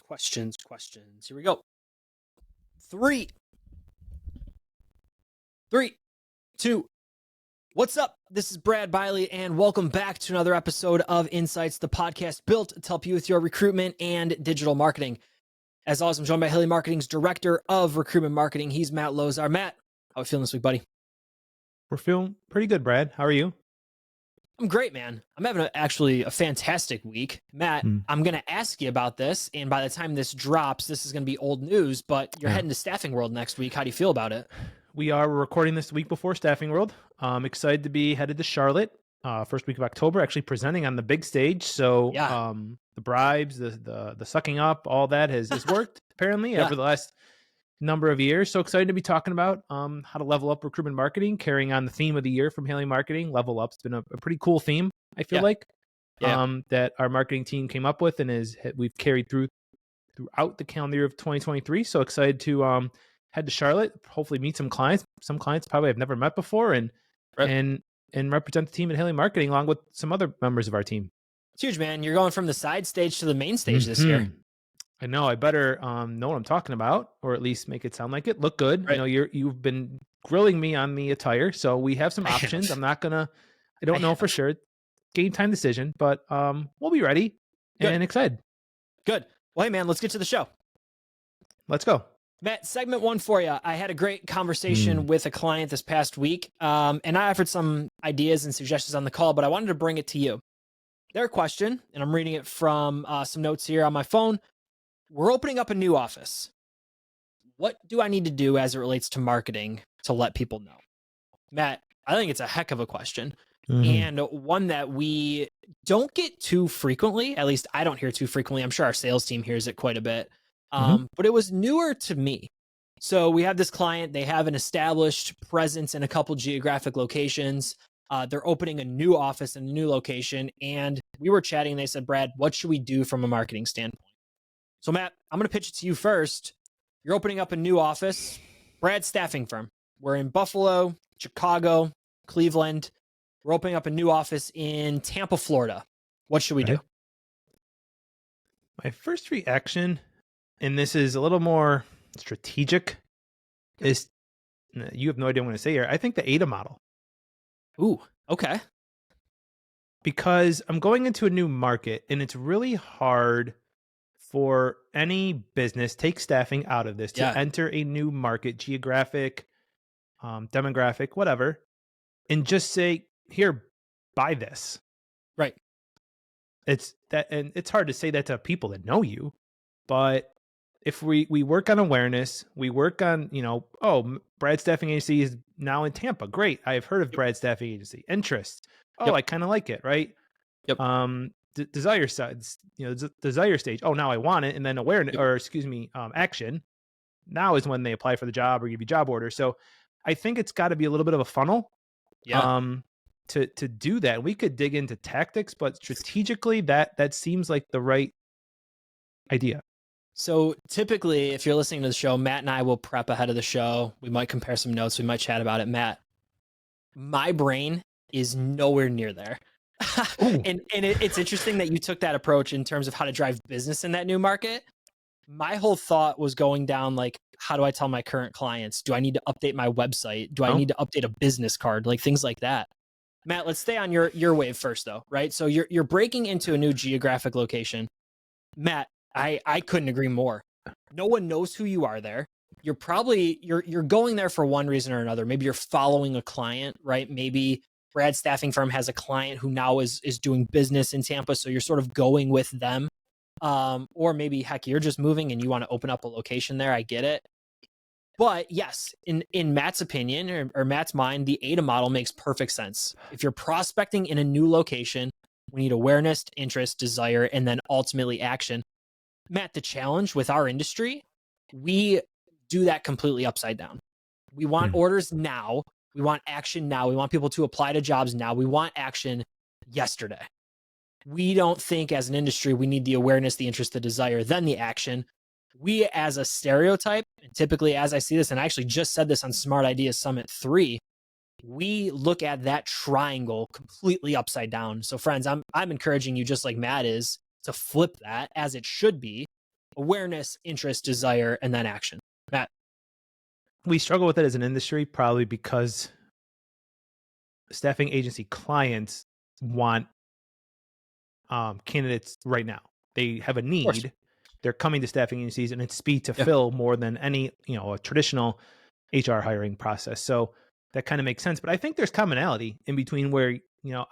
Questions. Here we go. Three, two. What's up? This is Brad Bialy, and welcome back to another episode of InSights, the podcast built to help you with your recruitment and digital marketing. As always, I'm joined by Bialy Marketing's Director of Recruitment Marketing. He's Matt Lozar. Matt, how are we feeling this week, buddy? We're feeling pretty good, Brad. How are you? I'm great, man. I'm having a fantastic week. Matt, I'm going to ask you about this, and by the time this drops, this is going to be old news, but you're heading to Staffing World next week. How do you feel about it? We're recording this week before Staffing World. I'm excited to be headed to Charlotte, first week of October, actually presenting on the big stage. So the bribes, the sucking up, all that has worked apparently over the last number of years. So excited to be talking about how to level up recruitment marketing, carrying on the theme of the year from Bialy Marketing. Level up's been a pretty cool theme, I feel like, that our marketing team came up with and we've carried throughout the calendar year of 2023. So excited to head to Charlotte, hopefully meet some clients probably I've never met before, and represent the team at Bialy Marketing along with some other members of our team. It's huge, man. You're going from the side stage to the main stage this year. I know. I better know what I'm talking about, or at least make it sound like it. Look good. Right. You know, you've been grilling me on the attire, so we have some options. I don't know for sure. Game time decision, but we'll be ready and excited. Good. Well, hey, man, let's get to the show. Let's go. Matt, segment one for you. I had a great conversation with a client this past week, and I offered some ideas and suggestions on the call, but I wanted to bring it to you. Their question, and I'm reading it from some notes here on my phone. We're opening up a new office. What do I need to do as it relates to marketing to let people know? Matt, I think it's a heck of a question, and one that we don't get too frequently. At least I don't hear too frequently. I'm sure our sales team hears it quite a bit. But it was newer to me. So we have this client, they have an established presence in a couple geographic locations. They're opening a new office in a new location. And we were chatting and they said, Brad, what should we do from a marketing standpoint? So Matt, I'm going to pitch it to you first. You're opening up a new office, Brad Staffing Firm. We're in Buffalo, Chicago, Cleveland. We're opening up a new office in Tampa, Florida. What should we do? My first reaction, and this is a little more strategic, is you have no idea what I'm going to say here. I think the AIDA model. Ooh, okay. Because I'm going into a new market and it's really hard for any business, take staffing out of this, to enter a new market, geographic, demographic, whatever, and just say, here, buy this. Right. It's hard to say that to people that know you, but if we work on awareness, we work on, Brad Staffing Agency is now in Tampa. Great. I've heard of Brad Staffing Agency. Interest. I kind of like it, right? Yep. Desire sides, desire stage. Oh, now I want it. And then awareness, action. Now is when they apply for the job or give you job orders. So I think it's got to be a little bit of a funnel. To do that. We could dig into tactics, but strategically that seems like the right idea. So typically, if you're listening to the show, Matt and I will prep ahead of the show. We might compare some notes. We might chat about it. Matt, my brain is nowhere near there. and it's interesting that you took that approach in terms of how to drive business in that new market. My whole thought was going down like, how do I tell my current clients? Do I need to update my website? Do I need to update a business card? Like things like that. Matt, let's stay on your wave first though, right? So you're breaking into a new geographic location. Matt, I couldn't agree more. No one knows who you are there. You're probably, you're going there for one reason or another. Maybe you're following a client, right? Maybe Brad Staffing Firm has a client who now is doing business in Tampa. So you're sort of going with them. Or maybe heck, you're just moving and you want to open up a location there. I get it. But yes, in Matt's opinion or Matt's mind, the AIDA model makes perfect sense. If you're prospecting in a new location, we need awareness, interest, desire, and then ultimately action. Matt, the challenge with our industry, we do that completely upside down. We want orders now. We want action now. We want people to apply to jobs now. We want action yesterday. We don't think as an industry, we need the awareness, the interest, the desire, then the action. We as a stereotype, and typically as I see this, and I actually just said this on Smart Ideas Summit 3, we look at that triangle completely upside down. So friends, I'm encouraging you, just like Matt is, to flip that as it should be: awareness, interest, desire, and then action. Matt? We struggle with it as an industry, probably because staffing agency clients want candidates right now. They have a need. They're coming to staffing agencies, and it's speed to fill more than any, a traditional HR hiring process. So that kind of makes sense. But I think there's commonality in between where,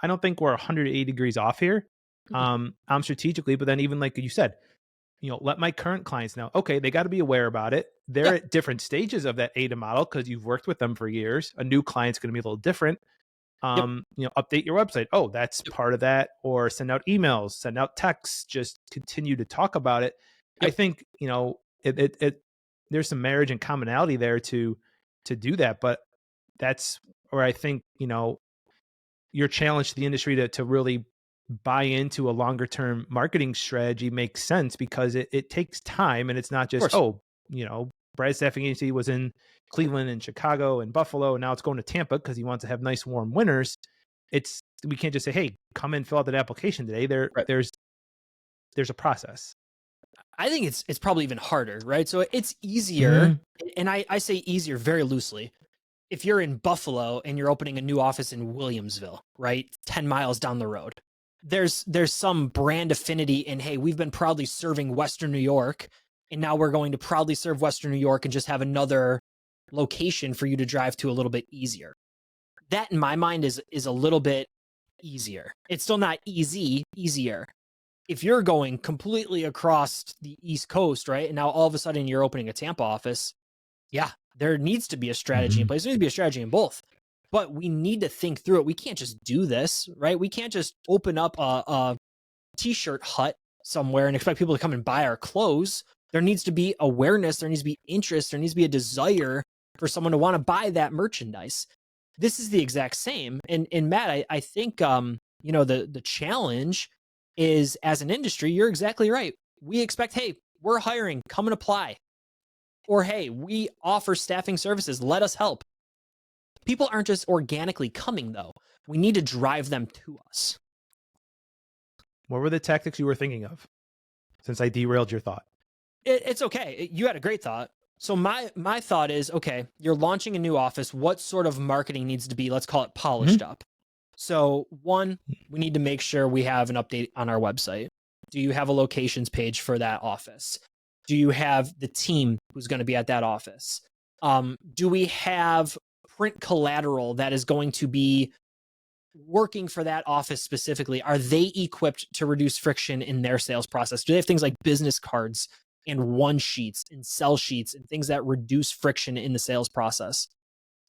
I don't think we're 180 degrees off here. I'm strategically, but then even like you said, let my current clients know, okay, they got to be aware about it. They're at different stages of that ADA model because you've worked with them for years. A new client's going to be a little different. Update your website. Oh, that's part of that. Or send out emails, send out texts, just continue to talk about it. I think, there's some marriage and commonality there to do that. But that's where I think, your challenge to the industry to really buy into a longer term marketing strategy makes sense, because it takes time, and it's not just, Brad's staffing agency was in Cleveland and Chicago and Buffalo, and now it's going to Tampa because he wants to have nice warm winters. We can't just say, hey, come in, fill out that application today. There's a process. I think it's probably even harder, right? So it's easier, and I say easier very loosely. If you're in Buffalo and you're opening a new office in Williamsville, right, 10 miles down the road, there's some brand affinity in, hey, we've been proudly serving Western New York, and now we're going to proudly serve Western New York and just have another location for you to drive to a little bit easier. That, in my mind, is a little bit easier. It's still not easier. If you're going completely across the East Coast, right, and now all of a sudden you're opening a Tampa office, there needs to be a strategy in place. There needs to be a strategy in both. But we need to think through it. We can't just do this, right? We can't just open up a t-shirt hut somewhere and expect people to come and buy our clothes. There needs to be awareness. There needs to be interest. There needs to be a desire for someone to want to buy that merchandise. This is the exact same. And Matt, I think, the challenge is, as an industry, you're exactly right. We expect, hey, we're hiring, come and apply. Or, hey, we offer staffing services, let us help. People aren't just organically coming, though. We need to drive them to us. What were the tactics you were thinking of, since I derailed your thought? It's okay. You had a great thought. So my thought is, okay, you're launching a new office. What sort of marketing needs to be, let's call it, polished up? So one, we need to make sure we have an update on our website. Do you have a locations page for that office? Do you have the team who's going to be at that office? Do we have print collateral that is going to be working for that office specifically? Are they equipped to reduce friction in their sales process? Do they have things like business cards and one sheets and sell sheets and things that reduce friction in the sales process?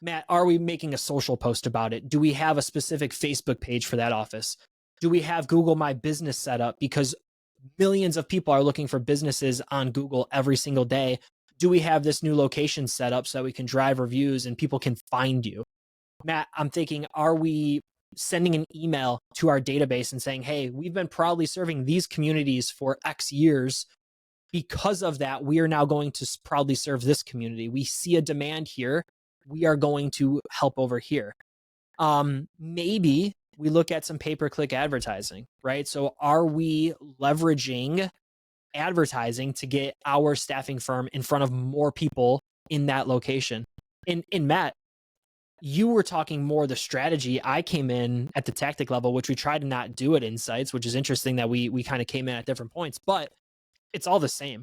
Matt, are we making a social post about it? Do we have a specific Facebook page for that office? Do we have Google My Business set up? Because millions of people are looking for businesses on Google every single day. Do we have this new location set up so that we can drive reviews and people can find you? Matt, I'm thinking, are we sending an email to our database and saying, hey, we've been proudly serving these communities for X years. Because of that, we are now going to proudly serve this community. We see a demand here. We are going to help over here. Maybe we look at some pay-per-click advertising, right? So are we leveraging advertising to get our staffing firm in front of more people in that location? In Matt, you were talking more the strategy. I came in at the tactic level, which we tried to not do at InSights, which is interesting that we kind of came in at different points, but it's all the same.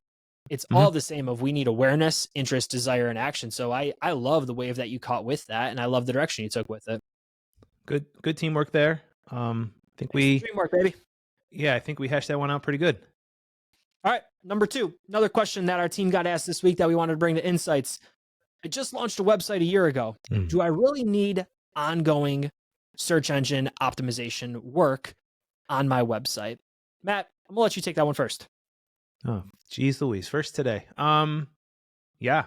It's all the same of, we need awareness, interest, desire, and action. So I love the wave that you caught with that, and I love the direction you took with it. Good teamwork there. I think teamwork, baby. Yeah, I think we hashed that one out pretty good. All right, number 2, another question that our team got asked this week that we wanted to bring to InSights. I just launched a website a year ago. Do I really need ongoing search engine optimization work on my website? Matt, I'm gonna let you take that one first. Oh, geez Louise. First today. Yeah.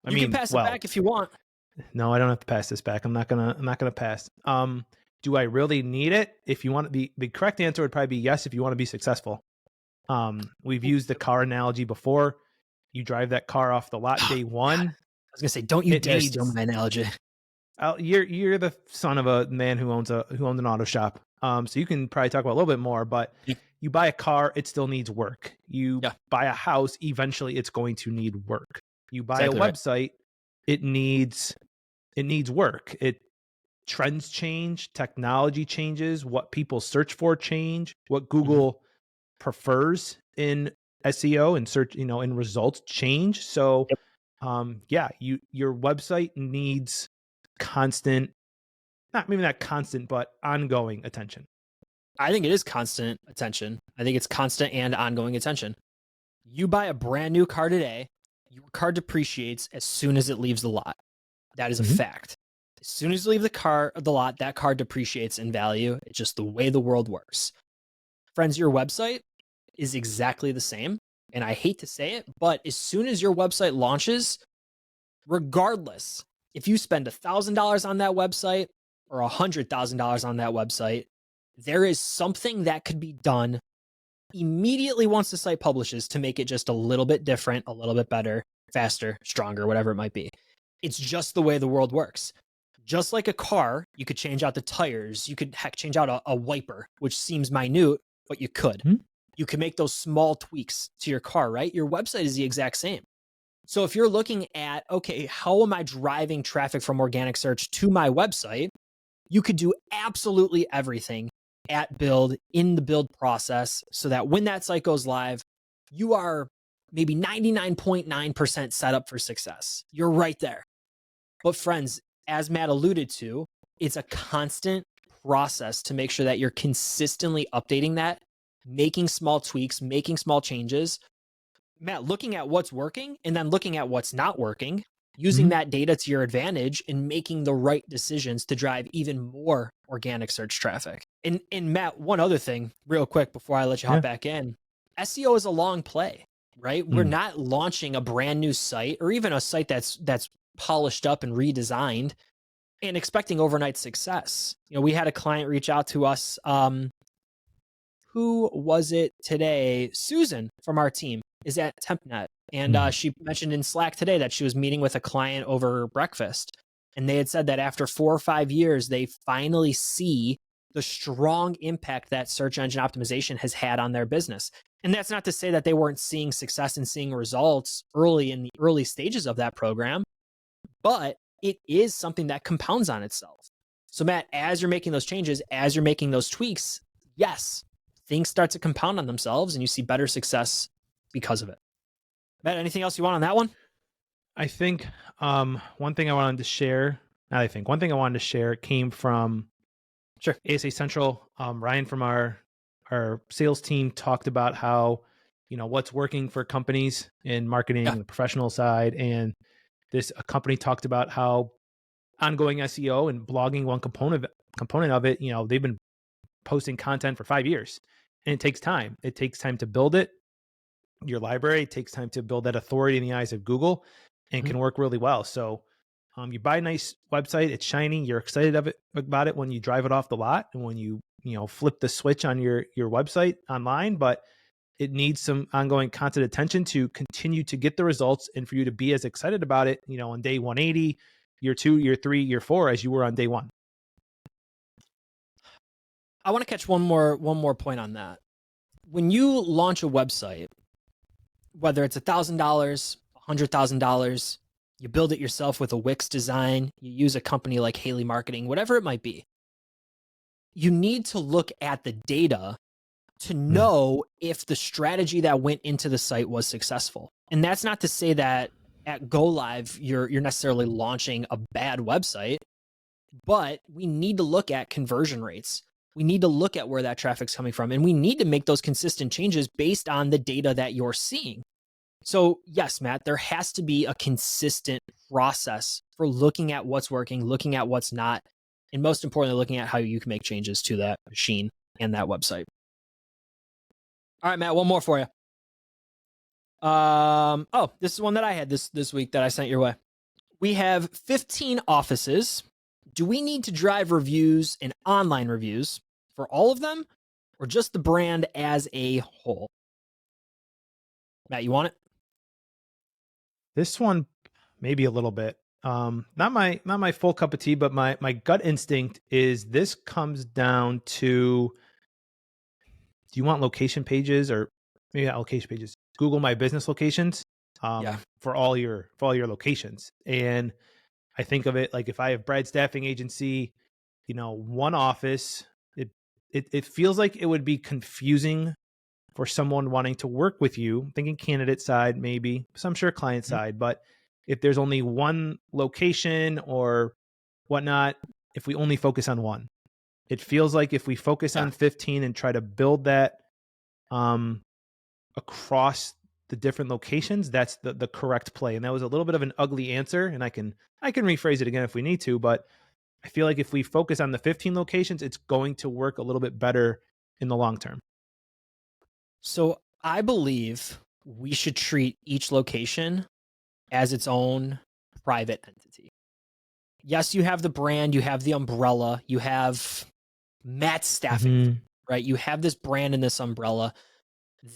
You can pass it back if you want. No, I don't have to pass this back. I'm not gonna pass. Do I really need it? If you want to the correct answer would probably be yes, if you want to be successful. We've used the car analogy before. You drive that car off the lot day one. I was gonna say, don't you dare steal my analogy. You're the son of a man who owns an auto shop. So you can probably talk about a little bit more, but you buy a car, it still needs work. You Yeah. buy a house, eventually it's going to need work. You buy Exactly a right. website, it needs work. Trends change, technology changes, what people search for change, what Google prefers in SEO and search, in results change. So, Yep. your website needs constant, not maybe not constant, but ongoing attention. I think it is constant attention. I think it's constant and ongoing attention. You buy a brand new car today, your car depreciates as soon as it leaves the lot. That is a Mhm. fact. As soon as you leave the lot, that car depreciates in value. It's just the way the world works. Friends, your website is exactly the same. And I hate to say it, but as soon as your website launches, regardless, if you spend $1,000 on that website or $100,000 on that website, there is something that could be done immediately once the site publishes to make it just a little bit different, a little bit better, faster, stronger, whatever it might be. It's just the way the world works. Just like a car, you could change out the tires. You could change out a wiper, which seems minute, but you could. Hmm. You can make those small tweaks to your car, right? Your website is the exact same. So if you're looking at, okay, how am I driving traffic from organic search to my website? You could do absolutely everything at build in the build process so that when that site goes live, you are maybe 99.9% set up for success. You're right there. But friends, as Matt alluded to, it's a constant process to make sure that you're consistently updating that, making small tweaks, making small changes. Matt, looking at what's working and then looking at what's not working, using Mhm. that data to your advantage and making the right decisions to drive even more organic search traffic. And Matt, one other thing, real quick before I let you hop Yeah. back in, SEO is a long play, right? We're not launching a brand new site or even a site that's polished up and redesigned and expecting overnight success. We had a client reach out to us. Who was it today? Susan from our team is at TempNet. And she mentioned in Slack today that she was meeting with a client over breakfast. And they had said that after 4 or 5 years, they finally see the strong impact that search engine optimization has had on their business. And that's not to say that they weren't seeing success and seeing results early in the early stages of that program, but it is something that compounds on itself. So, Matt, as you're making those changes, as you're making those tweaks, yes, things start to compound on themselves and you see better success because of it. Matt, anything else you want on that one? I think one thing I wanted to share, one thing I wanted to share came from Sure. ASA Central. Ryan from our sales team talked about how, what's working for companies in marketing, Yeah. the professional side. And a company talked about how ongoing SEO and blogging, one component of it, they've been posting content for 5 years and it takes time. It takes time to build it. Your library, it takes time to build that authority in the eyes of Google and can work really well. So you buy a nice website, it's shiny, you're excited about it when you drive it off the lot and when you flip the switch on your website online, but it needs some ongoing constant attention to continue to get the results and for you to be as excited about it, on day 180, year 2, year 3, year 4 as you were on day 1. I want to catch one more point on that. When you launch a website, whether it's $1,000, $100,000, you build it yourself with a Wix design, you use a company like Haley Marketing, whatever it might be, you need to look at the data to know if the strategy that went into the site was successful. And that's not to say that at go live you're necessarily launching a bad website, but we need to look at conversion rates. We need to look at where that traffic's coming from, and we need to make those consistent changes based on the data that you're seeing. So, yes, Matt, there has to be a consistent process for looking at what's working, looking at what's not, and most importantly, looking at how you can make changes to that machine and that website. All right, Matt, one more for you. This is one that I had this week that I sent your way. We have 15 offices. Do we need to drive reviews and online reviews for all of them or just the brand as a whole? Matt, you want it? This one, maybe a little bit. Not my full cup of tea, but my gut instinct is this comes down to, do you want location pages, or maybe not location pages, Google My Business locations for all your locations? And I think of it like, if I have Brad Staffing Agency, one office, it feels like it would be confusing for someone wanting to work with you, thinking candidate side, maybe, so I'm sure client side, but if there's only one location or whatnot, if we only focus on one, it feels like if we focus on 15 and try to build that across the different locations, that's the correct play. And that was a little bit of an ugly answer, and I can rephrase it again if we need to, but I feel like if we focus on the 15 locations, it's going to work a little bit better in the long term. So I believe we should treat each location as its own private entity. Yes, you have the brand, you have the umbrella, you have Matt's Staffing, right? You have this brand and this umbrella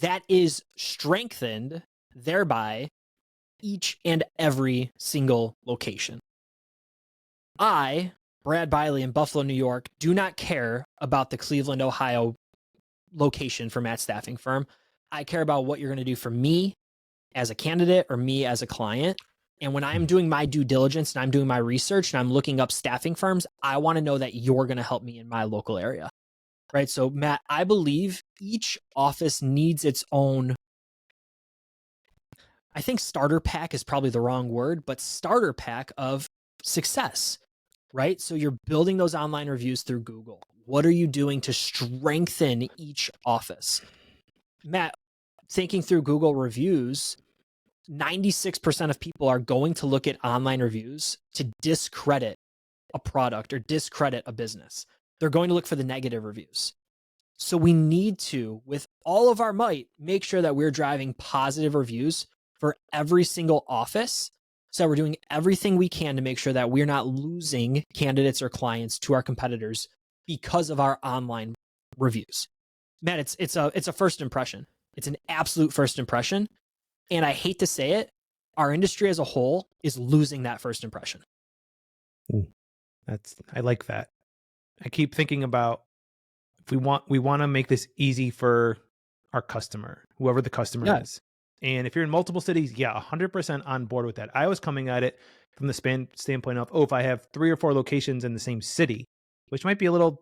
that is strengthened thereby each and every single location. I, Brad Bialy in Buffalo, New York, do not care about the Cleveland, Ohio location for Matt's Staffing Firm. I care about what you're going to do for me as a candidate or me as a client. And when I'm doing my due diligence and I'm doing my research and I'm looking up staffing firms, I want to know that you're going to help me in my local area, right? So Matt, I believe each office needs its own, I think starter pack is probably the wrong word, but starter pack of success, right? So you're building those online reviews through Google. What are you doing to strengthen each office? Matt, thinking through Google reviews, 96% of people are going to look at online reviews to discredit a product or discredit a business. They're going to look for the negative reviews. So we need to, with all of our might, make sure that we're driving positive reviews for every single office. So we're doing everything we can to make sure that we're not losing candidates or clients to our competitors because of our online reviews. Matt, it's a first impression. It's an absolute first impression. And I hate to say it, our industry as a whole is losing that first impression. Ooh, I like that. I keep thinking about, if we want to make this easy for our customer, whoever the customer is. And if you're in multiple cities, 100% on board with that. I was coming at it from the standpoint of, if I have 3 or 4 locations in the same city, which might be a little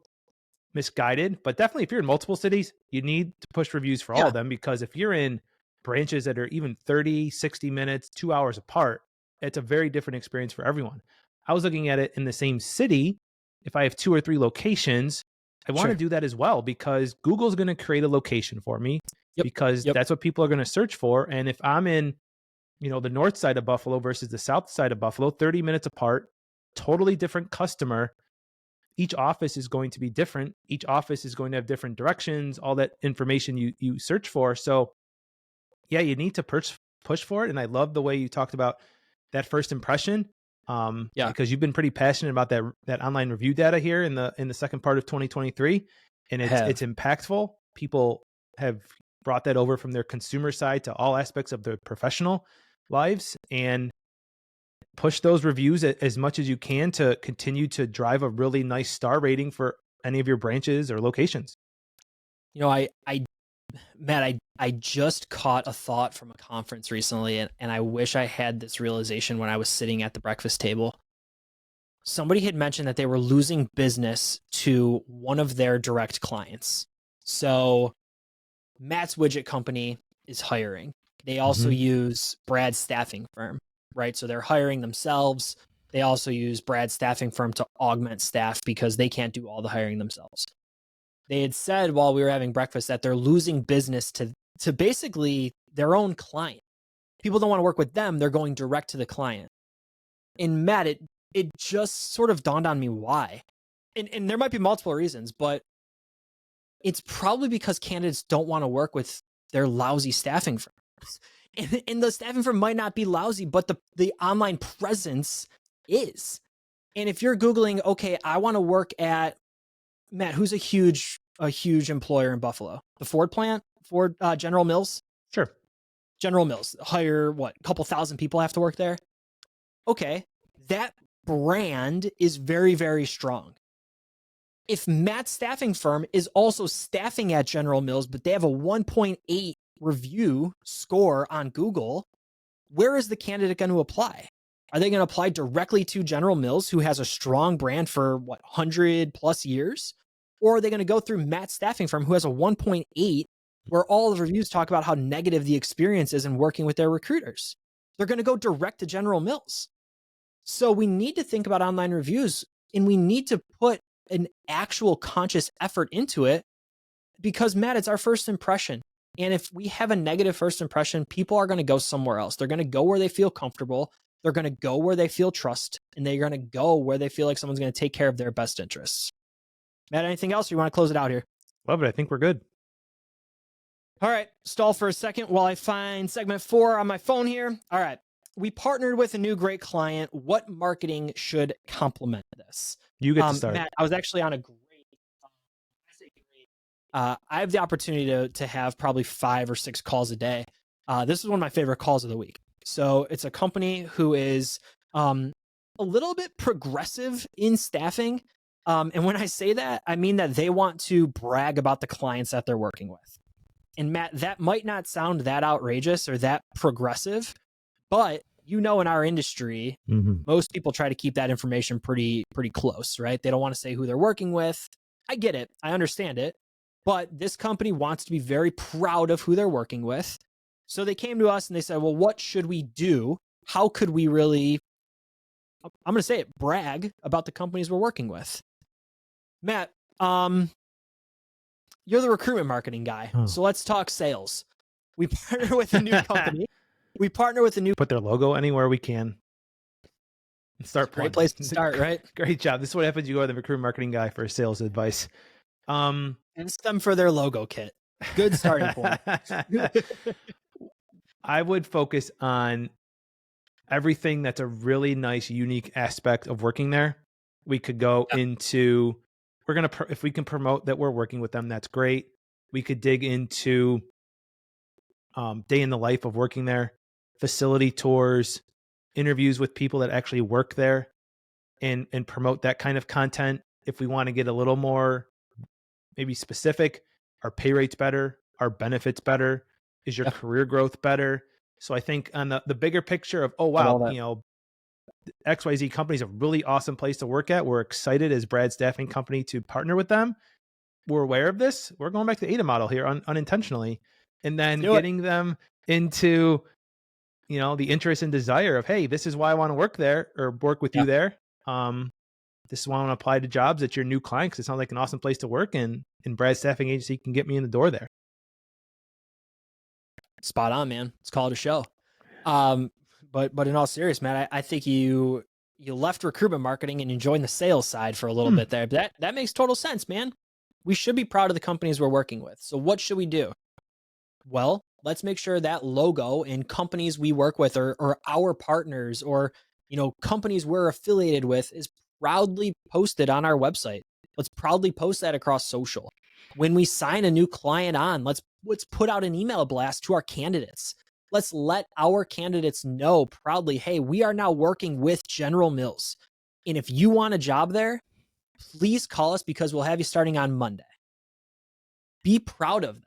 misguided, but definitely if you're in multiple cities, you need to push reviews for all of them, because if you're in branches that are even 30, 60 minutes, 2 hours apart, it's a very different experience for everyone. I was looking at it in the same city. If I have 2 or 3 locations, I want to do that as well, because Google's going to create a location for me because that's what people are going to search for. And if I'm in, the north side of Buffalo versus the south side of Buffalo, 30 minutes apart, totally different customer. Each office is going to be different. Each office is going to have different directions, all that information you search for. So you need to push for it. And I love the way you talked about that first impression. Because you've been pretty passionate about that online review data here in the second part of 2023, and it's impactful. People have brought that over from their consumer side to all aspects of their professional lives, and push those reviews as much as you can to continue to drive a really nice star rating for any of your branches or locations. Matt, I just caught a thought from a conference recently, and I wish I had this realization when I was sitting at the breakfast table. Somebody had mentioned that they were losing business to one of their direct clients. So Matt's widget company is hiring. They also use Brad's staffing firm, right? So they're hiring themselves. They also use Brad's staffing firm to augment staff because they can't do all the hiring themselves. They had said while we were having breakfast that they're losing business to basically their own client. People don't want to work with them. They're going direct to the client. And Matt, it just sort of dawned on me why. And there might be multiple reasons, but it's probably because candidates don't want to work with their lousy staffing firms. And the staffing firm might not be lousy, but the online presence is. And if you're Googling, okay, I want to work at, Matt, who's a huge employer in Buffalo? The Ford plant? General Mills? Sure. General Mills. Hire, a couple thousand people have to work there? Okay. That brand is very, very strong. if Matt's staffing firm is also staffing at General Mills, but they have a 1.8 review score on Google, where is the candidate going to apply? Are they going to apply directly to General Mills, who has a strong brand for 100 plus years? Or are they going to go through Matt's staffing firm, who has a 1.8, where all the reviews talk about how negative the experience is in working with their recruiters? They're going to go direct to General Mills. So we need to think about online reviews, and we need to put an actual conscious effort into it, because Matt, it's our first impression. And if we have a negative first impression, people are going to go somewhere else. They're going to go where they feel comfortable. They're going to go where they feel trust, and they're going to go where they feel like someone's going to take care of their best interests. Matt, anything else? Or you want to close it out here? Love it. I think we're good. All right. Stall for a second while I find segment 4 on my phone here. All right. We partnered with a new great client. What marketing should complement this? You get to start. Matt, I was actually on a great, I have the opportunity to have probably 5 or 6 calls a day. This is one of my favorite calls of the week. So it's a company who is a little bit progressive in staffing. And when I say that, I mean that they want to brag about the clients that they're working with. And Matt, that might not sound that outrageous or that progressive, but in our industry, most people try to keep that information pretty close, right? They don't want to say who they're working with. I get it. I understand it. But this company wants to be very proud of who they're working with. So they came to us and they said, well, what should we do? How could we really, I'm going to say it, brag about the companies we're working with? Matt, you're the recruitment marketing guy. So let's talk sales. We partner with a new company. Put their logo anywhere we can. Start Great place to start, right? Great job. This is what happens. You go to the recruitment marketing guy for sales advice. Ask them for their logo kit. Good starting point. I would focus on everything that's a really nice, unique aspect of working there. We could go into, if we can promote that we're working with them, that's great. We could dig into day in the life of working there, facility tours, interviews with people that actually work there, and promote that kind of content. If we want to get a little more maybe specific, our pay rate's better, our benefits better, is your career growth better? So I think on the bigger picture of, oh, wow, XYZ company is a really awesome place to work at. We're excited as Brad Staffing Company to partner with them. We're aware of this. We're going back to the ADA model here unintentionally, and then getting them into, the interest and desire of, hey, this is why I want to work there or work with you there. This is why I want to apply to jobs at your new client, because it sounds like an awesome place to work, and Brad Staffing Agency can get me in the door there. Spot on, man. Let's call it a show. But in all seriousness, man, I think you left recruitment marketing and you joined the sales side for a little bit there. But that makes total sense, man. We should be proud of the companies we're working with. So what should we do? Well, let's make sure that logo in companies we work with or our partners or companies we're affiliated with is proudly posted on our website. Let's proudly post that across social. When we sign a new client on, let's put out an email blast to our candidates. Let's let our candidates know proudly, hey, we are now working with General Mills. And if you want a job there, please call us because we'll have you starting on Monday. Be proud of that.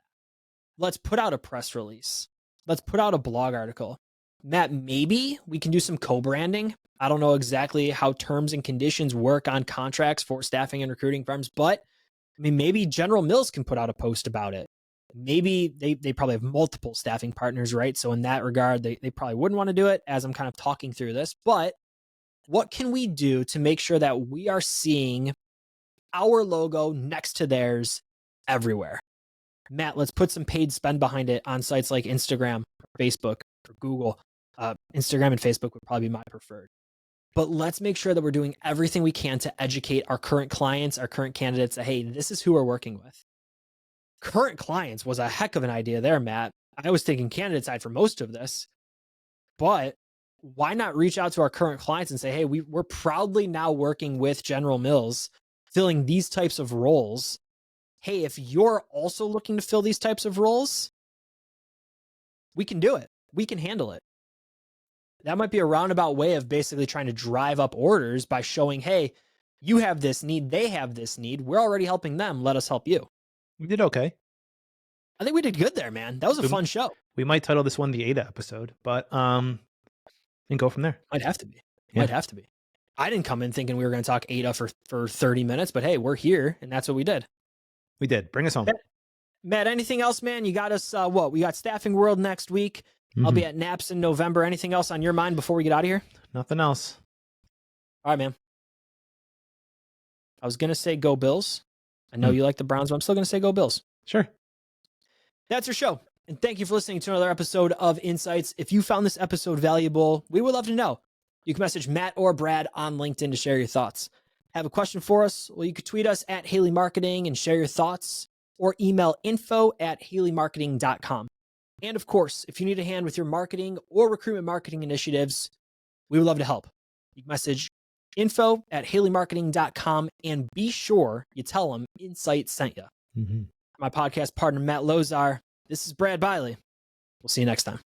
Let's put out a press release. Let's put out a blog article. Matt, maybe we can do some co-branding. I don't know exactly how terms and conditions work on contracts for staffing and recruiting firms, but maybe General Mills can put out a post about it. Maybe they probably have multiple staffing partners, right? So in that regard, they probably wouldn't want to do it as I'm kind of talking through this. But what can we do to make sure that we are seeing our logo next to theirs everywhere? Matt, let's put some paid spend behind it on sites like Instagram, Facebook, or Google. Instagram and Facebook would probably be my preferred. But let's make sure that we're doing everything we can to educate our current clients, our current candidates, that, hey, this is who we're working with. Current clients was a heck of an idea there, Matt. I was thinking candidate side for most of this. But why not reach out to our current clients and say, hey, we're proudly now working with General Mills, filling these types of roles. Hey, if you're also looking to fill these types of roles, we can do it. We can handle it. That might be a roundabout way of basically trying to drive up orders by showing, hey, You have this need. They have this need. We're already helping them. Let us help you. We did okay. I think we did good there, man. That was a fun show. We might title this one the Ada episode, but and go from there. Might have to be. Might have to be. I didn't come in thinking we were going to talk Ada for 30 minutes, but hey, we're here, and that's what we did. We did. Bring us home. Matt, anything else, man? You got us, what? We got Staffing World next week. I'll be at Naps in November. Anything else on your mind before we get out of here? Nothing else. All right, man. I was going to say go Bills. I know you like the Browns, but I'm still going to say go Bills. Sure. That's our show. And thank you for listening to another episode of InSights. If you found this episode valuable, we would love to know. You can message Matt or Brad on LinkedIn to share your thoughts. Have a question for us? Well, you could tweet us at Haley Marketing and share your thoughts, or email info@haleymarketing.com. And of course, if you need a hand with your marketing or recruitment marketing initiatives, we would love to help. You can message info@haleymarketing.com and be sure you tell them InSights sent you. My podcast partner, Matt Lozar. This is Brad Bialy. We'll see you next time.